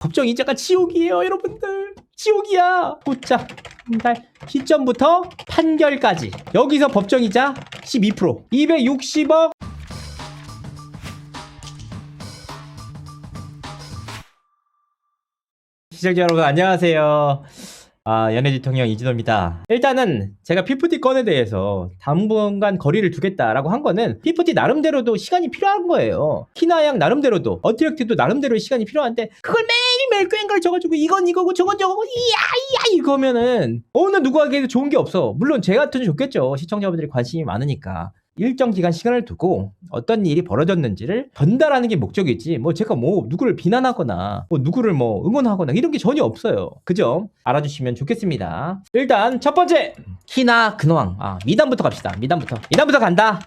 법정이 약간 지옥이에요, 여러분들. 지옥이야. 보자. 달 시점부터 판결까지. 여기서 법정이자 12%. 260억. 시청자 여러분 안녕하세요. 연예대통령 이진호입니다. 일단은 제가 피프티 건에 대해서 당분간 거리를 두겠다라고 한 거는 피프티 나름대로도 시간이 필요한 거예요. 키나양 나름대로도 어트랙트도 나름대로 시간이 필요한데 그걸 매일매일 꽹걸 져가지고 이건 이거고 저건 저거고 이야 이거면은 어느 누구에게도 좋은 게 없어. 물론 제 같으면 좋겠죠. 시청자분들이 관심이 많으니까. 일정 기간 시간을 두고 어떤 일이 벌어졌는지를 전달하는 게 목적이지 뭐 제가 뭐 누구를 비난하거나 뭐 누구를 뭐 응원하거나 이런 게 전혀 없어요. 그죠? 알아주시면 좋겠습니다. 일단 첫 번째 키나 근황. 미담부터 갑시다. 미담부터 간다.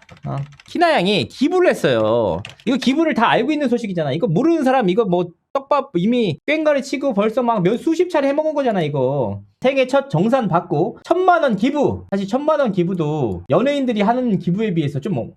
키나 양이 기부를 했어요. 이거 기부를 다 알고 있는 소식이잖아. 이거 모르는 사람 이거 뭐 떡밥 이미 꽹가리 치고 벌써 막 수십 차례 해먹은 거잖아. 이거 생애 첫 정산 받고 1000만원 기부. 사실 1000만원 기부도 연예인들이 하는 기부에 비해서 좀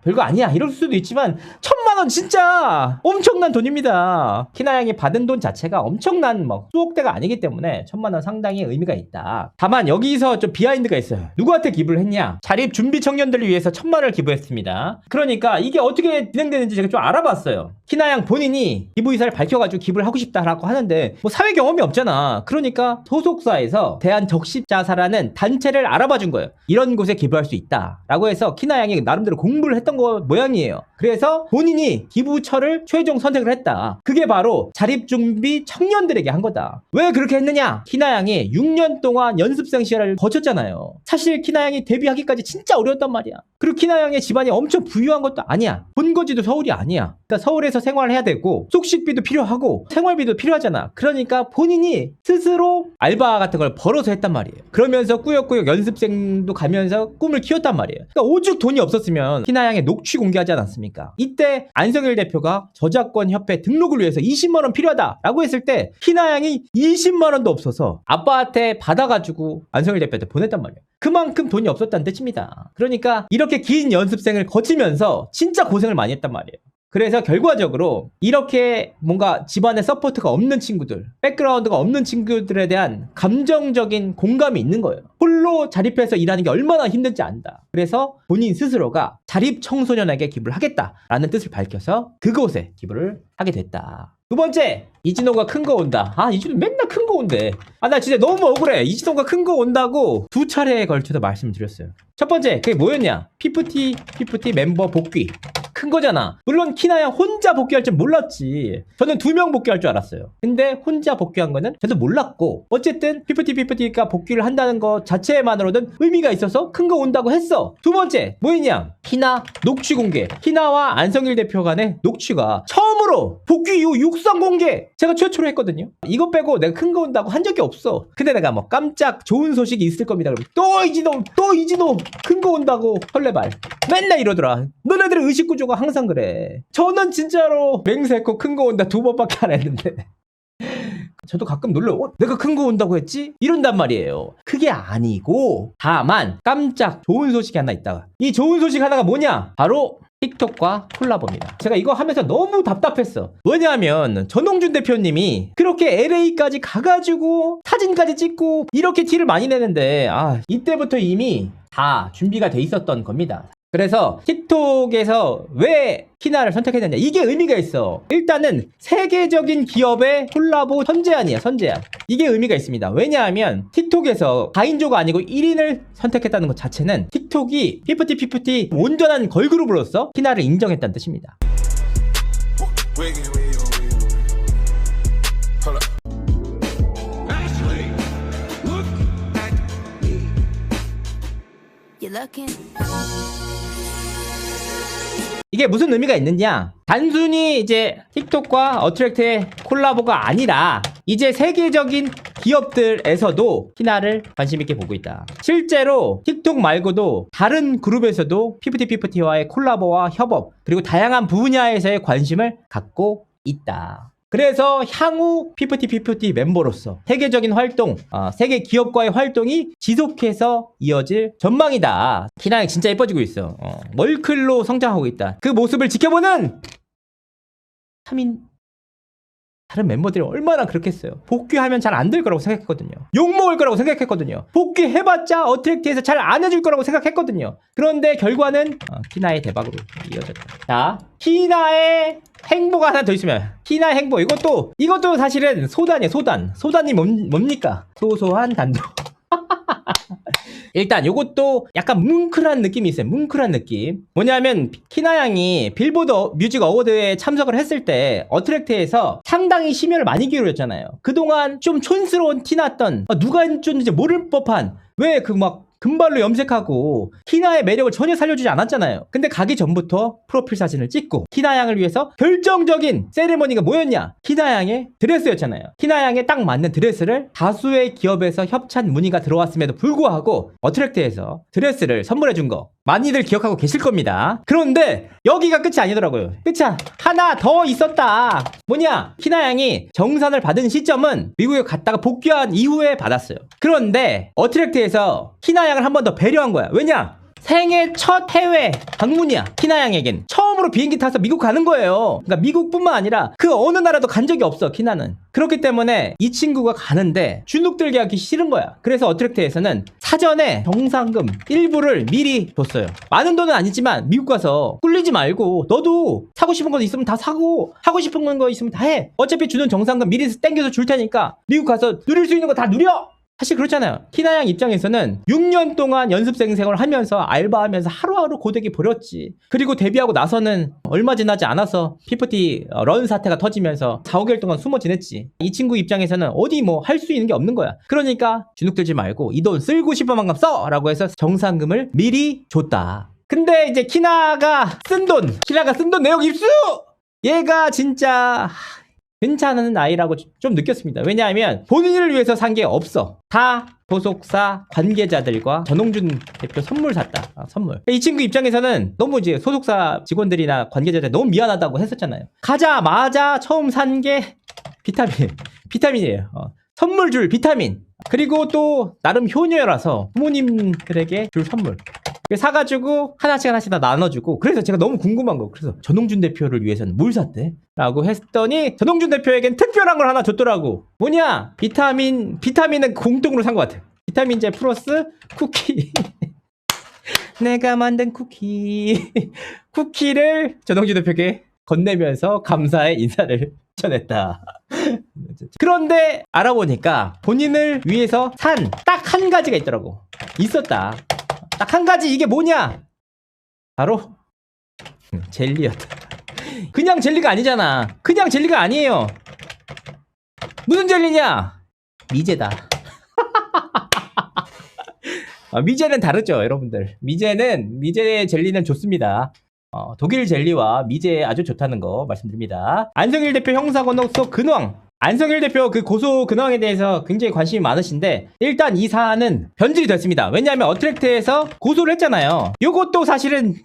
별거 아니야 이럴 수도 있지만 1000만원 진짜 엄청난 돈입니다. 키나 양이 받은 돈 자체가 엄청난 수억대가 아니기 때문에 1000만원 상당히 의미가 있다. 다만 여기서 좀 비하인드가 있어요. 누구한테 기부를 했냐? 자립 준비 청년들을 위해서 1000만원을 기부했습니다. 그러니까 이게 어떻게 진행되는지 제가 좀 알아봤어요. 키나 양 본인이 기부 의사를 밝혀가지고 기부를 하고 싶다라고 하는데 뭐 사회 경험이 없잖아. 그러니까 소속사에서 대한적십자사라는 단체를 알아봐 준 거예요. 이런 곳에 기부할 수 있다라고 해서 키나 양이 나름대로 공부를 했던 거 모양이에요. 그래서 본인이 기부처를 최종 선택을 했다. 그게 바로 자립준비 청년들에게 한 거다. 왜 그렇게 했느냐? 키나 양이 6년 동안 연습생 시절을 거쳤잖아요. 사실 키나 양이 데뷔하기까지 진짜 어려웠단 말이야. 그리고 키나 양의 집안이 엄청 부유한 것도 아니야. 본거지도 서울이 아니야. 그러니까 서울에서 생활해야 되고 숙식비도 필요하고 생활비도 필요하잖아. 그러니까 본인이 스스로 알바 같은 걸 벌어서 했단 말이에요. 그러면서 꾸역꾸역 연습생도 가면서 꿈을 키웠단 말이에요. 그러니까 오죽 돈이 없었으면 키나 양의 녹취 공개하지 않았습니까? 이때 안성일 대표가 저작권 협회 등록을 위해서 20만원 필요하다라고 했을 때 키나 양이 20만원도 없어서 아빠한테 받아가지고 안성일 대표한테 보냈단 말이에요. 그만큼 돈이 없었다는 뜻입니다. 그러니까 이렇게 긴 연습생을 거치면서 진짜 고생을 많이 했단 말이에요. 그래서 결과적으로 이렇게 뭔가 집안에 서포트가 없는 친구들, 백그라운드가 없는 친구들에 대한 감정적인 공감이 있는 거예요. 홀로 자립해서 일하는 게 얼마나 힘든지 안다. 그래서 본인 스스로가 자립 청소년에게 기부를 하겠다라는 뜻을 밝혀서 그곳에 기부를 하게 됐다. 두 번째, 이진호가 큰 거 온다. 이진호 맨날 큰 거 온대. 나 진짜 너무 억울해. 이진호가 큰 거 온다고 2차례에 걸쳐서 말씀을 드렸어요. 첫 번째, 그게 뭐였냐? 피프티 멤버 복귀. 큰 거잖아. 물론 키나 양 혼자 복귀할 줄 몰랐지. 저는 2명 복귀할 줄 알았어요. 근데 혼자 복귀한 거는 저도 몰랐고 어쨌든 피프티가 복귀를 한다는 것 자체만으로는 의미가 있어서 큰 거 온다고 했어. 두 번째 뭐였냐? 키나 녹취 공개. 키나와 안성일 대표 간의 녹취가 처음으로 복귀 이후 육성 공개 제가 최초로 했거든요. 이거 빼고 내가 큰 거 온다고 한 적이 없어. 근데 내가 깜짝 좋은 소식이 있을 겁니다. 또 이진호 큰 거 온다고 설레발 맨날 이러더라. 너네들의 의식구조가 항상 그래. 저는 진짜로 맹세코 큰 거 온다 2번밖에 안 했는데 저도 가끔 놀려. 내가 큰 거 온다고 했지? 이런단 말이에요. 그게 아니고 다만 깜짝 좋은 소식이 하나 있다. 이 좋은 소식 하나가 뭐냐? 바로 틱톡과 콜라보입니다. 제가 이거 하면서 너무 답답했어. 왜냐하면 전홍준 대표님이 그렇게 LA까지 가가지고 사진까지 찍고 이렇게 티를 많이 내는데 이때부터 이미 다 준비가 돼 있었던 겁니다. 그래서 틱톡에서 왜 키나를 선택했느냐, 이게 의미가 있어. 일단은 세계적인 기업의 콜라보 선제안이야. 이게 의미가 있습니다. 왜냐하면 틱톡에서 4인조가 아니고 1인을 선택했다는 것 자체는 틱톡이 피프티 온전한 걸그룹으로서 키나를 인정했다는 뜻입니다. 이게 무슨 의미가 있느냐? 단순히 이제 틱톡과 어트랙트의 콜라보가 아니라 이제 세계적인 기업들에서도 키나를 관심있게 보고 있다. 실제로 틱톡 말고도 다른 그룹에서도 피프티와의 콜라보와 협업 그리고 다양한 분야에서의 관심을 갖고 있다. 그래서 향후 피프티 멤버로서 세계적인 활동, 세계 기업과의 활동이 지속해서 이어질 전망이다. 키나 양 진짜 예뻐지고 있어. 멀클로 성장하고 있다. 그 모습을 지켜보는 3인 다른 멤버들이 얼마나 그렇겠어요. 복귀하면 잘 안 될 거라고 생각했거든요. 욕먹을 거라고 생각했거든요. 복귀해봤자 어트랙트에서 잘 안 해줄 거라고 생각했거든요. 그런데 결과는 키나의 대박으로 이어졌다. 자, 키나의 행보가 하나 더 있으면, 키나의 행보, 이것도 사실은 소단이에요. 소단이 뭡니까? 소소한 단도. 일단 요것도 약간 뭉클한 느낌이 있어요. 뭉클한 느낌. 뭐냐면 키나 양이 빌보드 뮤직 어워드에 참석을 했을 때 어트랙트에서 상당히 심혈을 많이 기울였잖아요. 그동안 좀 촌스러운 티 났던, 누가 해줬는지 모를 법한, 왜 그 막 금발로 염색하고 키나의 매력을 전혀 살려주지 않았잖아요. 근데 가기 전부터 프로필 사진을 찍고 키나 양을 위해서 결정적인 세레머니가 뭐였냐? 키나 양의 드레스였잖아요. 키나 양에 딱 맞는 드레스를 다수의 기업에서 협찬 문의가 들어왔음에도 불구하고 어트랙트에서 드레스를 선물해준 거 많이들 기억하고 계실 겁니다. 그런데 여기가 끝이 아니더라고요. 끝이 하나 더 있었다. 뭐냐? 키나 양이 정산을 받은 시점은 미국에 갔다가 복귀한 이후에 받았어요. 그런데 어트랙트에서 키나 양을 한 번 더 배려한 거야. 왜냐? 생애 첫 해외 방문이야. 키나 양에겐 처음으로 비행기 타서 미국 가는 거예요. 그러니까 미국뿐만 아니라 그 어느 나라도 간 적이 없어, 키나는. 그렇기 때문에 이 친구가 가는데 주눅들게 하기 싫은 거야. 그래서 어트랙트에서는 사전에 정상금 일부를 미리 줬어요. 많은 돈은 아니지만 미국 가서 꿀리지 말고 너도 사고 싶은 거 있으면 다 사고 하고 싶은 거 있으면 다 해. 어차피 주는 정상금 미리 땡겨서 줄 테니까 미국 가서 누릴 수 있는 거 다 누려. 사실 그렇잖아요. 키나 양 입장에서는 6년 동안 연습생 생활을 하면서 알바하면서 하루하루 고되게 버렸지. 그리고 데뷔하고 나서는 얼마 지나지 않아서 피프티 런 사태가 터지면서 4, 5개월 동안 숨어 지냈지. 이 친구 입장에서는 어디 뭐 할 수 있는 게 없는 거야. 그러니까 주눅들지 말고 이 돈 쓸고 싶은 만큼 써! 라고 해서 정상금을 미리 줬다. 근데 이제 키나가 쓴 돈 내역 입수! 얘가 진짜 괜찮은 아이라고 좀 느꼈습니다. 왜냐하면 본인을 위해서 산 게 없어. 다 소속사 관계자들과 전홍준 대표 선물 샀다. 선물. 이 친구 입장에서는 너무 이제 소속사 직원들이나 관계자들 너무 미안하다고 했었잖아요. 가자마자 처음 산 게 비타민이에요. 선물 줄 비타민. 그리고 또 나름 효녀라서 부모님들에게 줄 선물. 사가지고 하나씩 다 나눠주고. 그래서 제가 너무 궁금한 거. 그래서 전홍준 대표를 위해서는 뭘 샀대? 라고 했더니 전홍준 대표에겐 특별한 걸 하나 줬더라고. 뭐냐? 비타민은 공동으로 산 것 같아. 비타민제 플러스 쿠키. 내가 만든 쿠키를 전홍준 대표에게 건네면서 감사의 인사를 전했다. 그런데 알아보니까 본인을 위해서 산 딱 한 가지가 있더라고. 있었다. 딱 한 가지. 이게 뭐냐? 바로 젤리였다. 그냥 젤리가 아니잖아. 그냥 젤리가 아니에요. 무슨 젤리냐? 미제다. 미제는 다르죠, 여러분들. 미제 젤리는 좋습니다. 독일 젤리와 미제 아주 좋다는 거 말씀드립니다. 안성일 대표 형사건너서 근황. 안성일 대표 그 고소 근황에 대해서 굉장히 관심이 많으신데, 일단 이 사안은 변질이 됐습니다. 왜냐하면 어트랙트에서 고소를 했잖아요. 요것도 사실은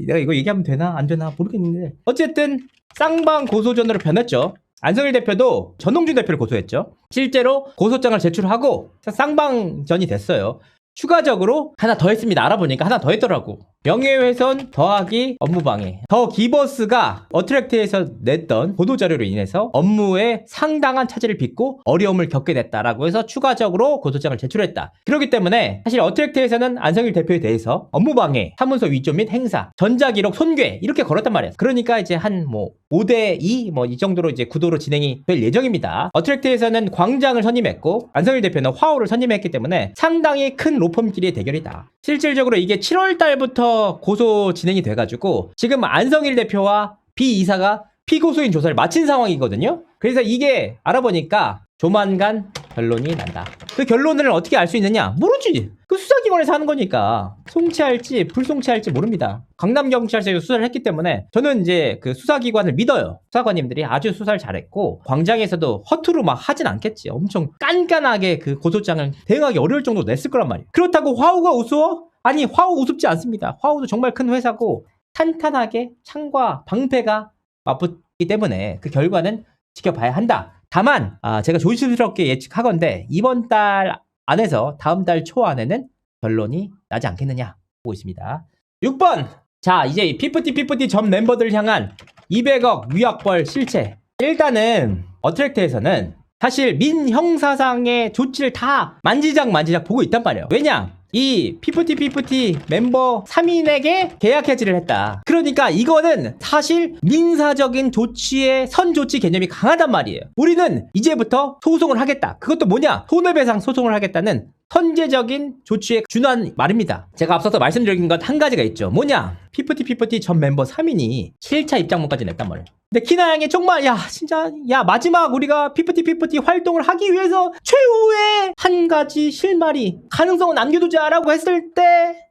내가 이거 얘기하면 되나 안 되나 모르겠는데, 어쨌든 쌍방 고소전으로 변했죠. 안성일 대표도 전홍준 대표를 고소했죠. 실제로 고소장을 제출하고 쌍방전이 됐어요. 추가적으로 하나 더 했습니다. 알아보니까 하나 더 했더라고. 명예훼손 더하기 업무방해. 더 기버스가 어트랙트에서 냈던 보도자료로 인해서 업무에 상당한 차질을 빚고 어려움을 겪게 됐다라고 해서 추가적으로 고소장을 제출했다. 그렇기 때문에 사실 어트랙트에서는 안성일 대표에 대해서 업무방해, 사문서 위조 및 행사, 전자기록 손괴 이렇게 걸었단 말이야. 그러니까 이제 한 5대2 이 정도로 이제 구도로 진행이 될 예정입니다. 어트랙트에서는 광장을 선임했고 안성일 대표는 화호를 선임했기 때문에 상당히 큰 로펌끼리의 대결이다. 실질적으로 이게 7월 달부터 고소 진행이 돼가지고 지금 안성일 대표와 비 이사가 피고소인 조사를 마친 상황이거든요. 그래서 이게 알아보니까 조만간 결론이 난다. 그 결론을 어떻게 알 수 있느냐? 모르지. 그 수사기관에서 하는 거니까 송치할지 불송치할지 모릅니다. 강남경찰서에서 수사를 했기 때문에 저는 이제 그 수사기관을 믿어요. 수사관님들이 아주 수사를 잘했고 광장에서도 허투루 막 하진 않겠지. 엄청 깐깐하게 그 고소장을 대응하기 어려울 정도로 냈을 거란 말이에요. 그렇다고 화우가 우스워? 아니, 화우 우습지 않습니다. 화우도 정말 큰 회사고 탄탄하게 창과 방패가 맞붙기 때문에 그 결과는 지켜봐야 한다. 다만 제가 조심스럽게 예측하건대 이번 달 안에서 다음 달 초 안에는 결론이 나지 않겠느냐 보고 있습니다. 6번. 자, 이제 피프티 전 멤버들 향한 200억 위약벌 실체. 일단은 어트랙트에서는 사실 민형사상의 조치를 다 만지작 보고 있단 말이에요. 왜냐? 이 피프티 멤버 3인에게 계약 해지를 했다. 그러니까 이거는 사실 민사적인 조치의 선조치 개념이 강하단 말이에요. 우리는 이제부터 소송을 하겠다. 그것도 뭐냐? 손해배상 소송을 하겠다는 선제적인 조치에 준한 말입니다. 제가 앞서서 말씀드린 것 한 가지가 있죠. 뭐냐? 피프티 전 멤버 3인이 7차 입장문까지 냈단 말이에요. 근데 키나양이 정말 진짜 마지막 우리가 피프티 활동을 하기 위해서 최후의 한 가지 실마리 가능성은 남겨두자라고 했을 때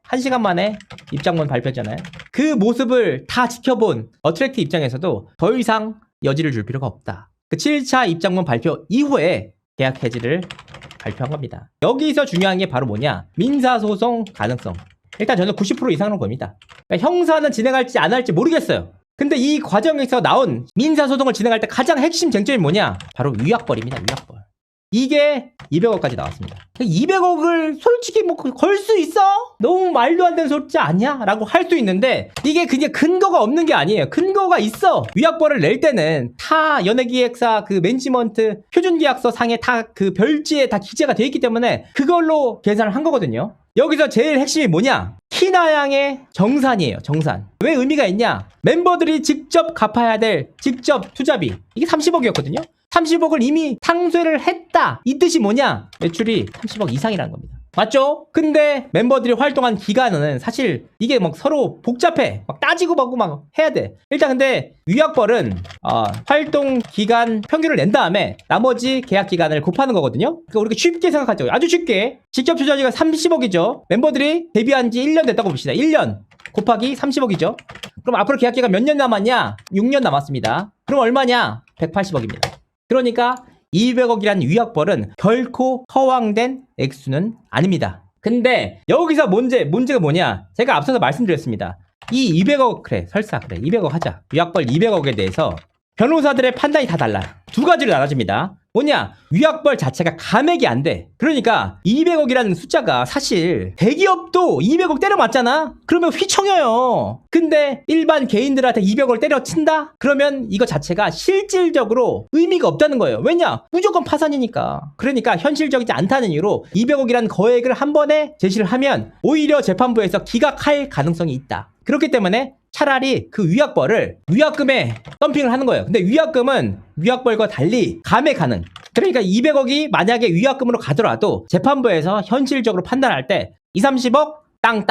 1시간 만에 입장문 발표했잖아요. 그 모습을 다 지켜본 어트랙트 입장에서도 더 이상 여지를 줄 필요가 없다. 그 7차 입장문 발표 이후에 계약 해지를 발표한 겁니다. 여기서 중요한 게 바로 뭐냐? 민사소송 가능성. 일단 저는 90% 이상으로 봅니다. 그러니까 형사는 진행할지 안 할지 모르겠어요. 근데 이 과정에서 나온 민사소송을 진행할 때 가장 핵심 쟁점이 뭐냐? 바로 위약벌입니다. 위약벌. 이게 200억까지 나왔습니다. 200억을 솔직히 뭐 걸 수 있어? 너무 말도 안 되는 소리 아니야? 라고 할 수 있는데 이게 그냥 근거가 없는 게 아니에요. 근거가 있어. 위약벌을 낼 때는 타 연예기획사 그 매니지먼트 표준계약서 상에 다 그 별지에 다 기재가 돼 있기 때문에 그걸로 계산을 한 거거든요. 여기서 제일 핵심이 뭐냐? 키나양의 정산이에요. 정산. 왜 의미가 있냐? 멤버들이 직접 갚아야 될 직접 투자비. 이게 30억이었거든요. 30억을 이미 탕수회를 했다. 이 뜻이 뭐냐? 매출이 30억 이상이라는 겁니다. 맞죠? 근데 멤버들이 활동한 기간은 사실 이게 막 서로 복잡해. 막 따지고 받고 막 해야 돼. 일단 근데 위약벌은 활동 기간 평균을 낸 다음에 나머지 계약 기간을 곱하는 거거든요. 그러니까 우리가 쉽게 생각하죠. 아주 쉽게. 직접 투자비가 30억이죠. 멤버들이 데뷔한 지 1년 됐다고 봅시다. 1년 곱하기 30억이죠. 그럼 앞으로 계약 기간 몇 년 남았냐? 6년 남았습니다. 그럼 얼마냐? 180억입니다. 그러니까 200억이라는 위약벌은 결코 허황된 액수는 아닙니다. 근데 여기서 문제가 뭐냐? 제가 앞서서 말씀드렸습니다. 이 200억 그래 200억 하자. 위약벌 200억에 대해서 변호사들의 판단이 다 달라요. 두 가지로 나눠집니다. 뭐냐? 위약벌 자체가 감액이 안 돼. 그러니까 200억이라는 숫자가 사실 대기업도 200억 때려맞잖아? 그러면 휘청여요. 근데 일반 개인들한테 200억을 때려친다? 그러면 이거 자체가 실질적으로 의미가 없다는 거예요. 왜냐? 무조건 파산이니까. 그러니까 현실적이지 않다는 이유로 200억이라는 거액을 한 번에 제시를 하면 오히려 재판부에서 기각할 가능성이 있다. 그렇기 때문에 차라리 그 위약벌을 위약금에 덤핑을 하는 거예요. 근데 위약금은 위약벌과 달리 감액 가능. 그러니까 200억이 만약에 위약금으로 가더라도 재판부에서 현실적으로 판단할 때 20, 30억 땅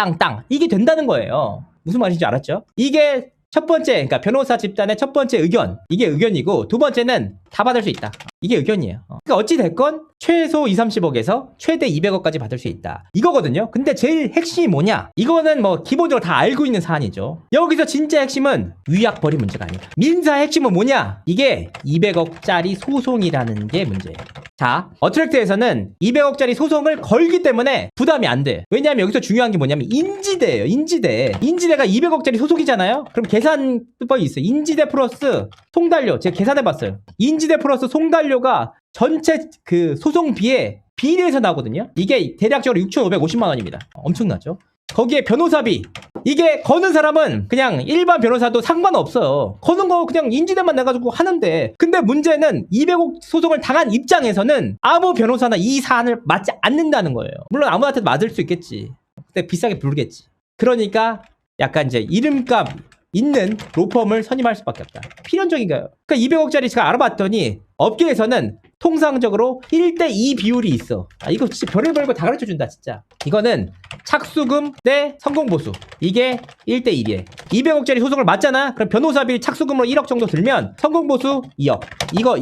이게 된다는 거예요. 무슨 말인지 알았죠? 이게 첫 번째, 그러니까 변호사 집단의 첫 번째 의견. 이게 의견이고 두 번째는 다 받을 수 있다. 이게 의견이에요. 그러니까 어찌됐건 최소 20, 30억에서 최대 200억까지 받을 수 있다. 이거거든요. 근데 제일 핵심이 뭐냐? 이거는 뭐 기본적으로 다 알고 있는 사안이죠. 여기서 진짜 핵심은 위약벌이 문제가 아니다. 민사 핵심은 뭐냐? 이게 200억짜리 소송이라는 게 문제예요. 자, 어트랙트에서는 200억짜리 소송을 걸기 때문에 부담이 안 돼. 왜냐하면 여기서 중요한 게 뭐냐면 인지대예요. 인지대가 200억짜리 소송이잖아요. 그럼 계산법이 있어요. 인지대 플러스 송달료. 제가 계산해봤어요. 인지대 플러스 송달료가 전체 그 소송비에 비례해서 나오거든요. 이게 대략적으로 6,550만 원입니다. 엄청나죠? 거기에 변호사비. 이게 거는 사람은 그냥 일반 변호사도 상관없어요. 거는 거 그냥 인지대만 내가지고 하는데. 근데 문제는 200억 소송을 당한 입장에서는 아무 변호사나 이 사안을 맞지 않는다는 거예요. 물론 아무한테도 맞을 수 있겠지. 근데 비싸게 부르겠지. 그러니까 약간 이제 이름값 있는 로펌을 선임할 수밖에 없다. 필연적인 거예요. 그러니까 200억짜리 제가 알아봤더니 업계에서는 통상적으로 1대2 비율이 있어. 이거 진짜 별의별 거 다 가르쳐준다 진짜. 이거는 착수금 대 성공보수. 이게 1대1이에요. 200억짜리 소송을 맞잖아? 그럼 변호사비 착수금으로 1억 정도 들면 성공보수 2억.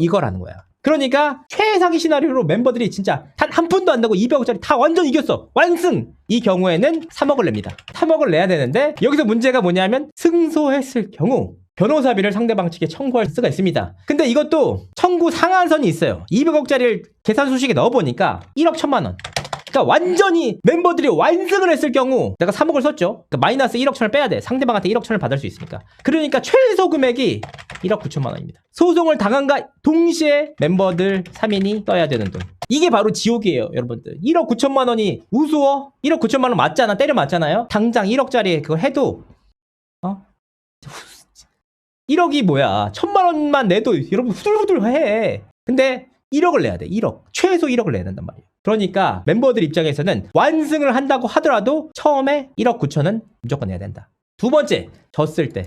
이거라는 거야. 그러니까 최상위 시나리오로 멤버들이 진짜 단 한 푼도 안 내고 200억짜리 다 완전 이겼어. 완승! 이 경우에는 3억을 냅니다. 3억을 내야 되는데 여기서 문제가 뭐냐면 승소했을 경우 변호사비를 상대방 측에 청구할 수가 있습니다. 근데 이것도 청구 상한선이 있어요. 200억짜리를 계산 수식에 넣어보니까 1억 1천만 원. 그러니까 완전히 멤버들이 완승을 했을 경우 내가 3억을 썼죠. 그러니까 마이너스 1억 1천을 빼야 돼. 상대방한테 1억 1천을 받을 수 있으니까. 그러니까 최소 금액이 1억 9천만 원입니다. 소송을 당한과 동시에 멤버들 3인이 떠야 되는 돈. 이게 바로 지옥이에요, 여러분들. 1억 9천만 원이 우스워? 1억 9천만 원 맞잖아. 때려 맞잖아요. 당장 1억짜리 그거 해도 1억이 뭐야. 1,000만 원만 내도 여러분 후들후들 해. 근데 1억을 내야 돼. 1억. 최소 1억을 내야 된단 말이에요. 그러니까 멤버들 입장에서는 완승을 한다고 하더라도 처음에 1억 9천은 무조건 내야 된다. 두 번째, 졌을 때.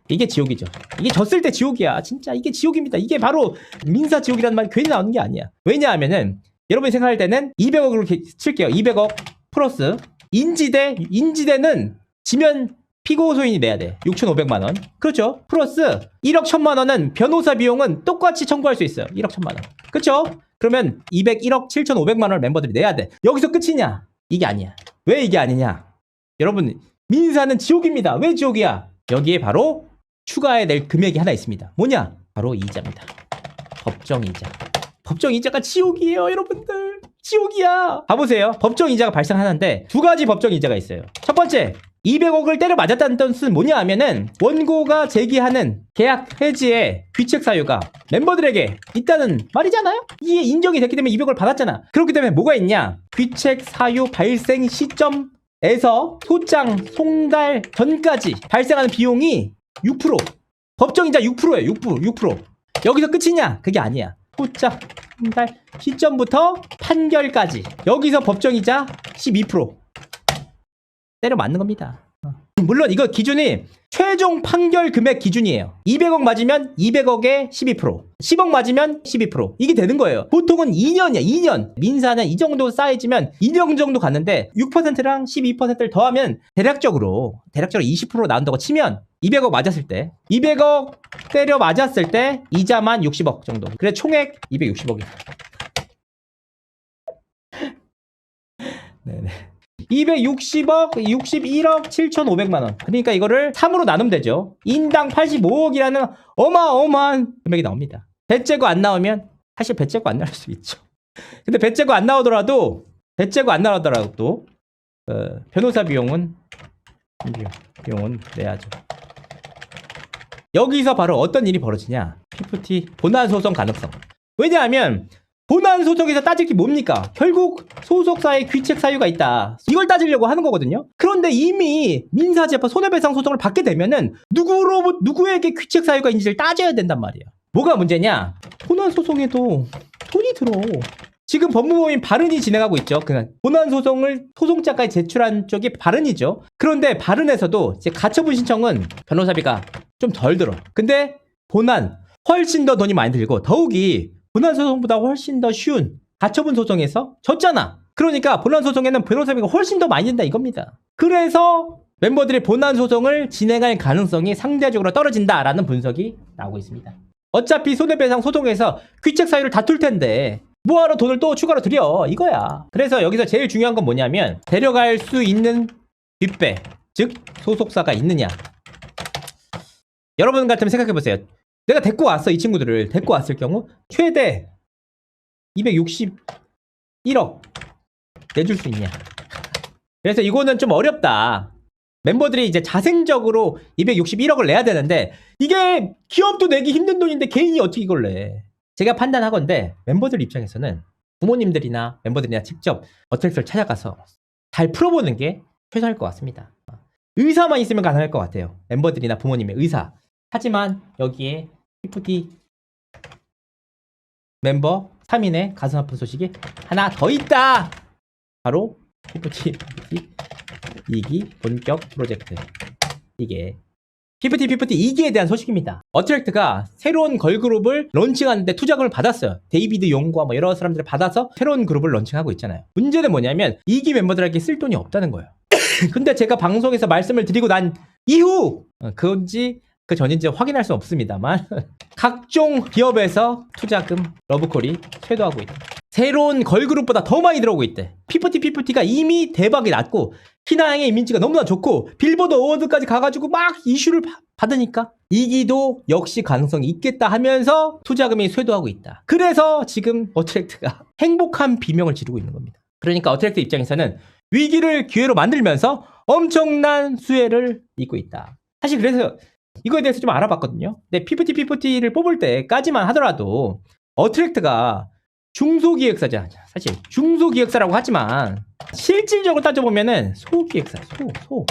이게 지옥이죠. 이게 졌을 때 지옥이야. 진짜 이게 지옥입니다. 이게 바로 민사 지옥이라는 말이 괜히 나오는 게 아니야. 왜냐하면은 여러분이 생각할 때는 200억으로 칠게요. 200억 플러스 인지대는 지면 피고 소인이 내야 돼. 6,500만 원. 그렇죠. 플러스 1억 1천만 원은 변호사 비용은 똑같이 청구할 수 있어요. 1억 1천만 원. 그렇죠? 그러면 201억 7,500만 원을 멤버들이 내야 돼. 여기서 끝이냐? 이게 아니야. 왜 이게 아니냐? 여러분, 민사는 지옥입니다. 왜 지옥이야? 여기에 바로 추가해 낼 금액이 하나 있습니다. 뭐냐? 바로 이자입니다. 법정이자. 법정이자가 지옥이에요, 여러분들. 지옥이야. 봐보세요. 법정이자가 발생하는데 두 가지 법정이자가 있어요. 첫 번째, 200억을 때려 맞았다는 뜻은 뭐냐 하면은 원고가 제기하는 계약 해지의 귀책 사유가 멤버들에게 있다는 말이잖아요. 이게 인정이 됐기 때문에 200억을 받았잖아. 그렇기 때문에 뭐가 있냐? 귀책 사유 발생 시점에서 소장 송달 전까지 발생하는 비용이 6%. 법정이자 6%예요. 6%. 여기서 끝이냐? 그게 아니야. 소장 송달 시점부터 판결까지. 여기서 법정이자 12%. 때려 맞는 겁니다. 물론 이거 기준이 최종 판결 금액 기준이에요. 200억 맞으면 200억에 12%, 10억 맞으면 12%. 이게 되는 거예요. 보통은 2년이야. 2년. 민사는 이 정도 쌓여지면 2년 정도 갔는데 6%랑 12%를 더하면 대략적으로 20% 나온다고 치면 200억 맞았을 때 200억 때려 맞았을 때 이자만 60억 정도. 그래 총액 260억이야. 네네. 260억, 61억 7,500만 원. 그러니까 이거를 3으로 나누면 되죠. 인당 85억이라는 어마어마한 금액이 나옵니다. 배째고 안 나오면 사실 배째고 안 나올 수 있죠. 근데 배째고 안 나오더라도 변호사 비용은 내야죠. 여기서 바로 어떤 일이 벌어지냐? PFT 본안 소송 가능성. 왜냐하면 본안 소송에서 따질 게 뭡니까? 결국 소속사의 귀책 사유가 있다. 이걸 따지려고 하는 거거든요. 그런데 이미 민사재판 손해배상 소송을 받게 되면은 누구에게 귀책 사유가 있는지를 따져야 된단 말이에요. 뭐가 문제냐? 본안 소송에도 돈이 들어. 지금 법무법인 바른이 진행하고 있죠. 그 본안 소송을 소송자까지 제출한 쪽이 바른이죠. 그런데 바른에서도 이제 가처분 신청은 변호사비가 좀 덜 들어. 근데 본안 훨씬 더 돈이 많이 들고 더욱이 본안 소송보다 훨씬 더 쉬운 가처분 소송에서 졌잖아. 그러니까 본안 소송에는 변호사비가 훨씬 더 많이 든다 이겁니다. 그래서 멤버들이 본안 소송을 진행할 가능성이 상대적으로 떨어진다라는 분석이 나오고 있습니다. 어차피 손해배상 소송에서 귀책 사유를 다툴 텐데 뭐하러 돈을 또 추가로 들여 이거야. 그래서 여기서 제일 중요한 건 뭐냐면 데려갈 수 있는 뒷배, 즉 소속사가 있느냐. 여러분 같으면 생각해보세요. 내가 데리고 왔어. 이 친구들을 데리고 왔을 경우 최대 261억 내줄 수 있냐. 그래서 이거는 좀 어렵다. 멤버들이 이제 자생적으로 261억을 내야 되는데 이게 기업도 내기 힘든 돈인데 개인이 어떻게 이걸 내. 제가 판단하건대 멤버들 입장에서는 부모님들이나 멤버들이나 직접 어택스를 찾아가서 잘 풀어보는 게 최선일 것 같습니다. 의사만 있으면 가능할 것 같아요. 멤버들이나 부모님의 의사. 하지만 여기에 PFT 멤버 3인의 가슴 아픈 소식이 하나 더 있다. 바로 PFT 2기 본격 프로젝트. 이게 PFT 2기에 대한 소식입니다. 어트랙트가 새로운 걸그룹을 런칭하는데 투자금을 받았어요. 데이비드 용과 뭐 여러 사람들을 받아서 새로운 그룹을 런칭하고 있잖아요. 문제는 뭐냐면 2기 멤버들에게 쓸 돈이 없다는 거예요. 근데 제가 방송에서 말씀을 드리고 난 이후 그건지 그 전인지 확인할 수는 없습니다만 각종 기업에서 투자금 러브콜이 쇄도하고 있다. 새로운 걸그룹보다 더 많이 들어오고 있대. PFT가 이미 대박이 났고 희나양의 이미지가 너무나 좋고 빌보드 어워드까지 가가지고 막 이슈를 받으니까 2기도 역시 가능성이 있겠다 하면서 투자금이 쇄도하고 있다. 그래서 지금 어트랙트가 행복한 비명을 지르고 있는 겁니다. 그러니까 어트랙트 입장에서는 위기를 기회로 만들면서 엄청난 수혜를 잇고 있다. 사실 그래서 이거에 대해서 좀 알아봤거든요. 근데 PFT를 뽑을 때까지만 하더라도 어트랙트가 중소기획사자. 사실 중소기획사라고 하지만 실질적으로 따져보면은 소기획사. 소.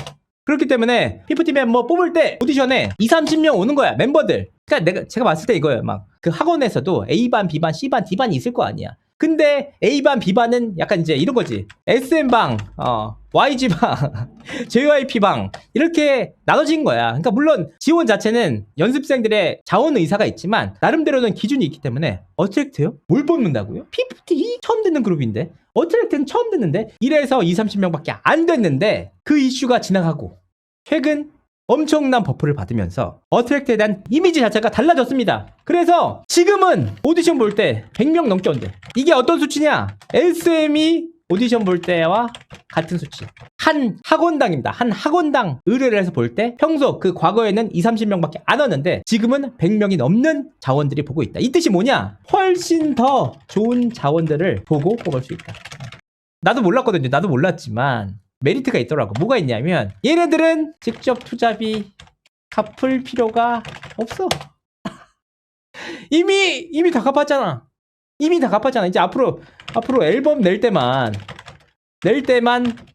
그렇기 때문에 PFT 멤버 뽑을 때 오디션에 20-30명 오는 거야. 멤버들. 그러니까 제가 봤을 때 이거예요. 막 그 학원에서도 A반, B반, C반, D반이 있을 거 아니야. 근데 A반, B반은 약간 이제 이런 거지. SM방, YG방, JYP방 이렇게 나눠진 거야. 그러니까 물론 지원 자체는 연습생들의 자원 의사가 있지만 나름대로는 기준이 있기 때문에 어트랙트요? 뭘 뽑는다고요? P50 처음 듣는 그룹인데 어트랙트는 처음 듣는데 이래서 20-30명밖에 안 됐는데 그 이슈가 지나가고 최근 엄청난 버프를 받으면서 어트랙트에 대한 이미지 자체가 달라졌습니다. 그래서 지금은 오디션 볼 때 100명 넘게 온대. 이게 어떤 수치냐? SM이 오디션 볼 때와 같은 수치. 한 학원당입니다. 한 학원당 의뢰를 해서 볼 때 평소 그 과거에는 20-30명밖에 안 왔는데 지금은 100명이 넘는 자원들이 보고 있다. 이 뜻이 뭐냐? 훨씬 더 좋은 자원들을 보고 뽑을 수 있다. 나도 몰랐거든요. 나도 몰랐지만 메리트가 있더라고. 뭐가 있냐면 얘네들은 직접 투자비 갚을 필요가 없어. 이미 다 갚았잖아. 이미 다 갚았잖아. 이제 앞으로 앨범 낼 때만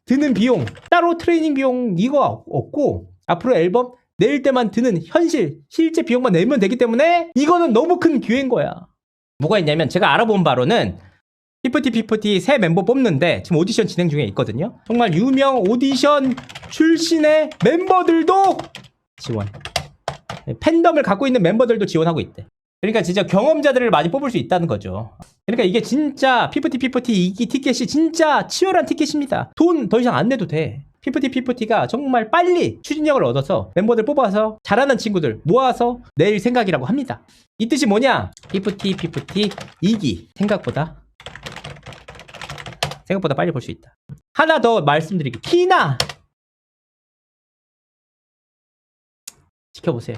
드는 비용, 따로 트레이닝 비용 이거 없고 앞으로 앨범 낼 때만 드는 실제 비용만 내면 되기 때문에 이거는 너무 큰 기회인 거야. 뭐가 있냐면 제가 알아본 바로는 P40 새 멤버 뽑는데 지금 오디션 진행 중에 있거든요. 정말 유명 오디션 출신의 멤버들도 지원. 팬덤을 갖고 있는 멤버들도 지원하고 있대. 그러니까 진짜 경험자들을 많이 뽑을 수 있다는 거죠. 그러니까 이게 진짜 P40 2기 티켓이 진짜 치열한 티켓입니다. 돈 더 이상 안 내도 돼. P40가 정말 빨리 추진력을 얻어서 멤버들 뽑아서 잘하는 친구들 모아서 낼 생각이라고 합니다. 이 뜻이 뭐냐? P40 2기 생각보다 빨리 볼 수 있다. 하나 더 말씀드리기. 키나 지켜보세요.